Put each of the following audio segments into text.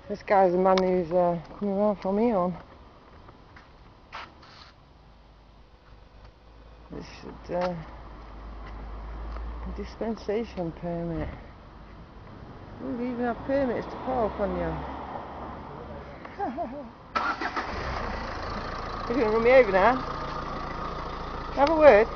This guy's a man who's coming around from EON. This should a dispensation permit. We even have permits to park on you. You're going to run me over now? Have a word?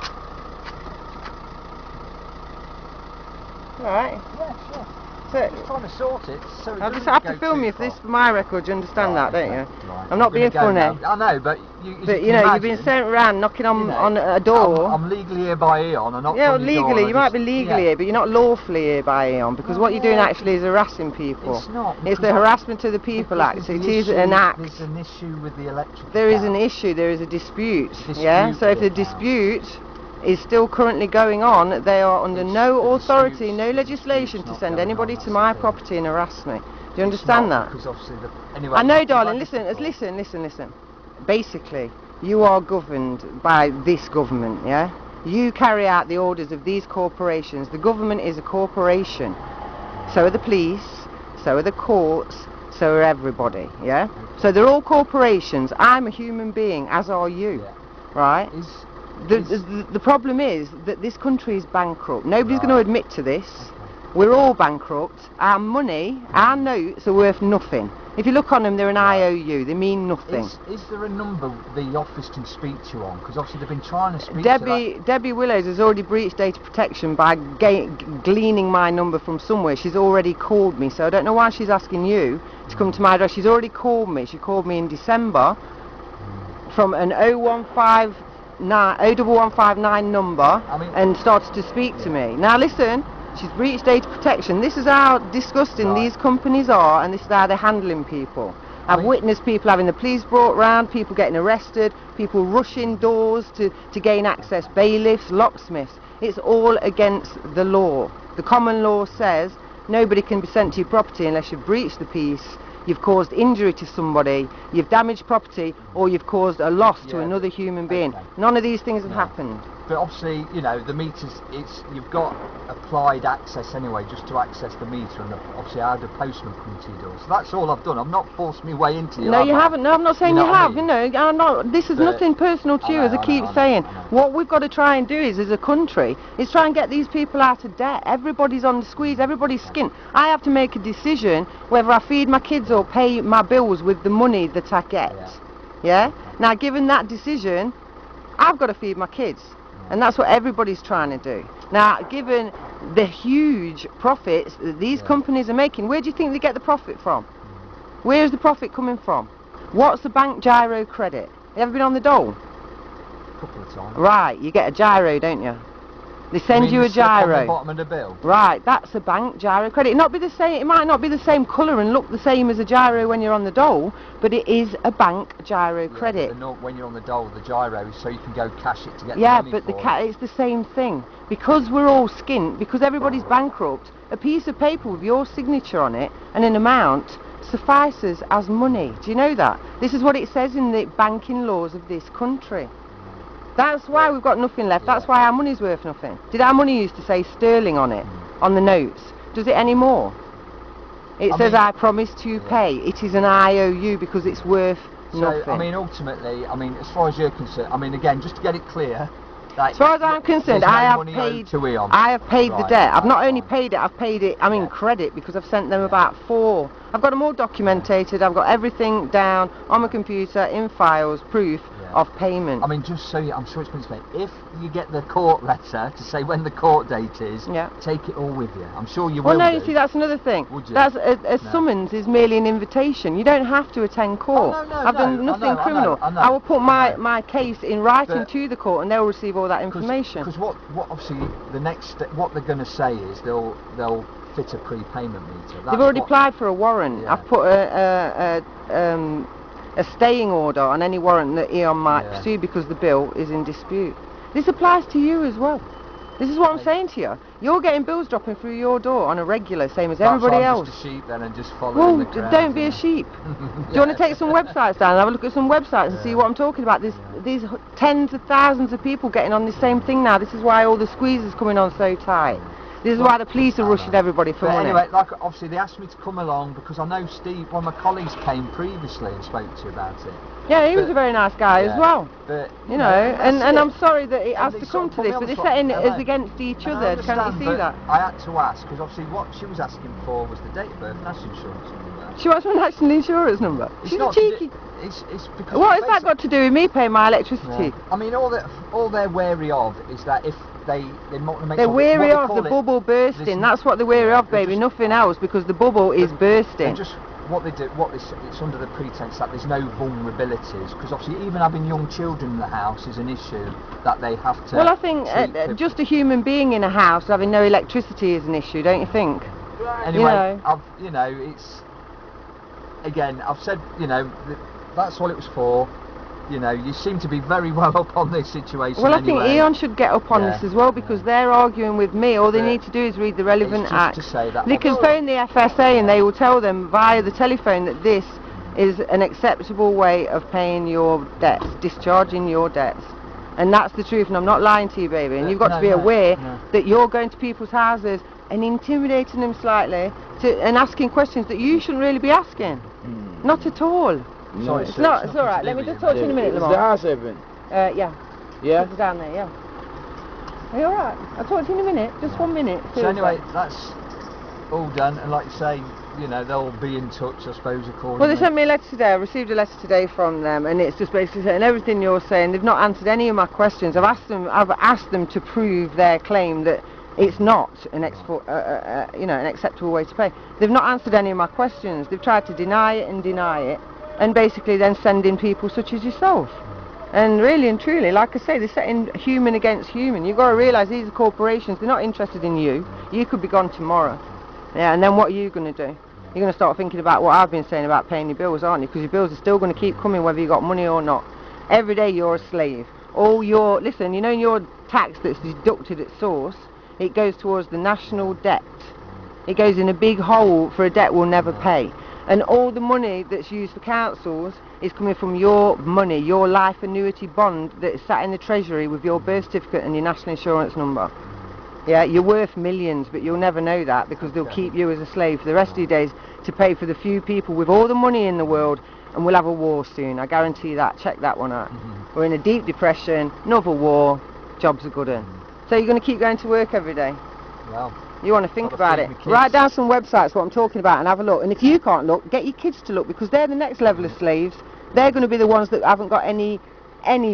Alright. Yeah, sure. So, just trying to sort it. So I'll just have to film you for this for my record, you understand that, don't you? Right. I'm not being funny. I know, but you know, you've been sent around knocking on a door. I'm legally here by EON. I'm not legally, you might be legally here, but you're not lawfully here by EON, because what you're doing actually is harassing people. It's not. It's the Harassment of the People Act. It is an act. There's an issue with the electric. There is an issue, there is a dispute. Yeah? So if the dispute is still currently going on, they are under no authority, no legislation to send anybody to my property and harass me. Do you understand that? Anyway, I know, darling, listen. Basically, you are governed by this government, yeah? You carry out the orders of these corporations. The government is a corporation. So are the police, so are the courts, so are everybody, yeah? So they're all corporations. I'm a human being, as are you, right? The problem is that this country is bankrupt. Nobody's going to admit to this. We're all bankrupt. Our money, our notes are worth nothing. If you look on them, they're an IOU. They mean nothing. Is there a number the office can speak to you on? Because obviously they've been trying to speak to Debbie Willows has already breached data protection by gleaning my number from somewhere. She's already called me, so I don't know why she's asking you to come to my address. She's already called me. She called me in December from an 01159 number and started to speak to me. Now listen, she's breached data protection. This is how disgusting these companies are, and this is how they're handling people. I've witnessed people having the police brought round, people getting arrested, people rushing doors to gain access, bailiffs, locksmiths. It's all against the law. The common law says nobody can be sent to your property unless you've breached the peace, you've caused injury to somebody, you've damaged property, or you've caused a loss to another human being. None of these things have happened. But obviously, you know, the meters, you've got applied access anyway, just to access the meter, and obviously I had a postman come to your door. So that's all I've done. I've not forced my way into you. No, you haven't. No, I'm not saying you have. You know, I'm not. This is nothing personal to you, as I keep saying. What we've got to try and do is, as a country, is try and get these people out of debt. Everybody's on the squeeze. Everybody's skint. I have to make a decision whether I feed my kids or pay my bills with the money that I get. Yeah. Now, given that decision, I've got to feed my kids. And that's what everybody's trying to do. Now, given the huge profits that these companies are making, where do you think they get the profit from? Where's the profit coming from? What's the bank gyro credit? You ever been on the dole? A couple of times. Right, you get a gyro, don't you? They send you a gyro. On the bottom of the bill? Right, that's a bank gyro credit. It might not be the same colour and look the same as a gyro when you're on the dole, but it is a bank gyro credit. When you're on the dole, the gyro is so you can go cash it to get the money. Yeah, but it's the same thing. Because we're all skint, because everybody's bankrupt, a piece of paper with your signature on it and an amount suffices as money. Do you know that? This is what it says in the banking laws of this country. That's why we've got nothing left. That's why our money's worth nothing. Did our money used to say sterling on it, on the notes? Does it anymore? It says, I promise to pay. It is an IOU because it's worth nothing. I mean, ultimately, as far as you're concerned, again, just to get it clear, as far as I'm concerned, I have paid the debt. I've not only paid it, I've paid it, in credit, because I've sent them about 4. I've got them all documented, I've got everything down on my computer, in files, proof of payment. Just so I'm sure it's been explained, if you get the court letter to say when the court date is, take it all with you. I'm sure you will. Well, no, you see, that's another thing. Would you? That's a summons is merely an invitation. You don't have to attend court. I've done nothing criminal. I will put my case in writing to the court, and they'll receive all that information. Because what obviously the next step, what they're going to say is they'll fit a prepayment meter. They've already applied for a warrant. I've put a staying order on any warrant that EON might pursue because the bill is in dispute. This applies to you as well. This is what I'm saying to you. You're getting bills dropping through your door on a regular, same as everybody else. Just a sheep then and just follow the crowd. Don't be a sheep. Do you want to take some websites down and have a look at some websites and see what I'm talking about? There's these tens of thousands of people getting on the same thing now. This is why all the squeeze is coming on so tight. This is why the police are rushing everybody for money. Anyway, like obviously they asked me to come along because I know Steve, one of my colleagues came previously and spoke to you about it. Yeah, he was a very nice guy as well. But you know, and I'm sorry that it has to come to this, but they're setting us against each other. Can't you see that? I had to ask because obviously what she was asking for was the date of birth, national insurance number. She wants my national insurance number. She's a cheeky. It's because what has that got to do with me paying my electricity? Yeah. I mean, all they're wary of is that if they make they're wary of the bubble bursting. That's what they're wary of, baby. Nothing else, because the bubble is bursting. What they do, it's under the pretense that there's no vulnerabilities, because obviously even having young children in the house is an issue that they have to. Well, I think just a human being in a house having no electricity is an issue, don't you think? Anyway, it's again, I've said, that's what it was for. You seem to be very well up on this situation. Well, I think E.ON should get up on this as well, because they're arguing with me. All they need to do is read the relevant act. They can phone the FSA and they will tell them via the telephone that this is an acceptable way of paying your debts, discharging your debts. And that's the truth, and I'm not lying to you, baby. And you've got to be aware that you're going to people's houses and intimidating them slightly and asking questions that you shouldn't really be asking. Not at all. No, it's not. It's all right. Let me just talk to you in a minute, Lamar. Is the house open? Yeah. Yeah. It's down there. Yeah. Are you all right? I'll talk to you in a minute. Just 1 minute. So anyway, that's all done, and like you say, they'll be in touch, I suppose, accordingly. Well, they sent me a letter today. I received a letter today from them, and it's just basically saying everything you're saying. They've not answered any of my questions. I've asked them to prove their claim that it's not an acceptable way to pay. They've not answered any of my questions. They've tried to deny it, and basically then send in people such as yourself. And really and truly, like I say, they're setting human against human. You've got to realise these are corporations. They're not interested in you. You could be gone tomorrow. Yeah, and then what are you going to do? You're going to start thinking about what I've been saying about paying your bills, aren't you? Because your bills are still going to keep coming whether you got money or not. Every day you're a slave. Listen, your tax that's deducted at source, it goes towards the national debt. It goes in a big hole for a debt we'll never pay. And all the money that's used for councils is coming from your money, your life annuity bond that is sat in the treasury with your birth certificate and your national insurance number. Yeah, you're worth millions, but you'll never know that, because they'll keep you as a slave for the rest of your days to pay for the few people with all the money in the world, and we'll have a war soon, I guarantee you that. Check that one out. We're in a deep depression, another war, jobs are good in. So you're going to keep going to work every day? Well, you want to think about it. Write down some websites, what I'm talking about, and have a look. And if you can't look, get your kids to look, because they're the next level of slaves. They're going to be the ones that haven't got any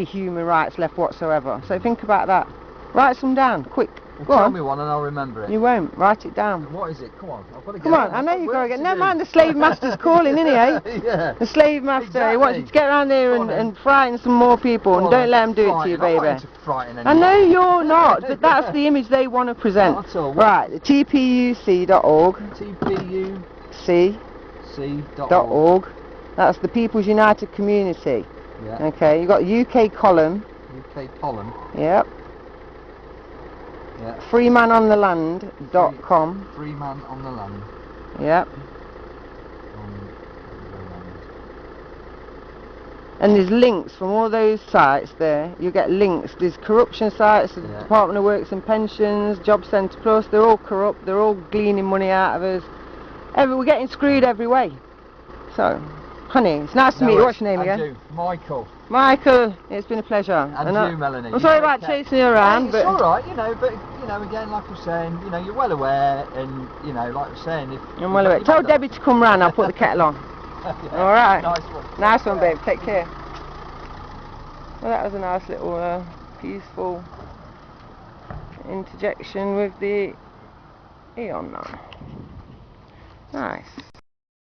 human rights left whatsoever. So think about that. Write some down, quick. Tell me one and I'll remember it. You won't. Write it down. What is it? Come on. I've got to get Come on, I know you've got to get. Never mind, the slave master's calling, isn't he, eh? Yeah. The slave master. He wants you to get around there and frighten some more people, and don't let them do it to you, baby. I know you're not, but that's the image they want to present. Right, tpuc.org. tpuc.org. That's the People's United Community. Yeah. Okay, you've got UK column. UK column. Yep. Yeah. freemanontheland.com. Freeman on the land. Yep. And there's links from all those sites there. You get links. There's corruption sites, the Department of Works and Pensions, Job Centre Plus. They're all corrupt. They're all gleaning money out of us. We're getting screwed every way. So, honey, it's nice to meet you. What's your name again? You, Michael. Michael, it's been a pleasure. And you, Melanie. I'm sorry about chasing you around, but it's all right, but again, like I'm saying, you're well aware, and like I'm saying, if I'm well aware. Tell Debbie to come round. I'll put the kettle on. Yeah. All right. Nice one. Nice one, babe. Take care. Well, that was a nice little peaceful interjection with the E.ON now. Nice.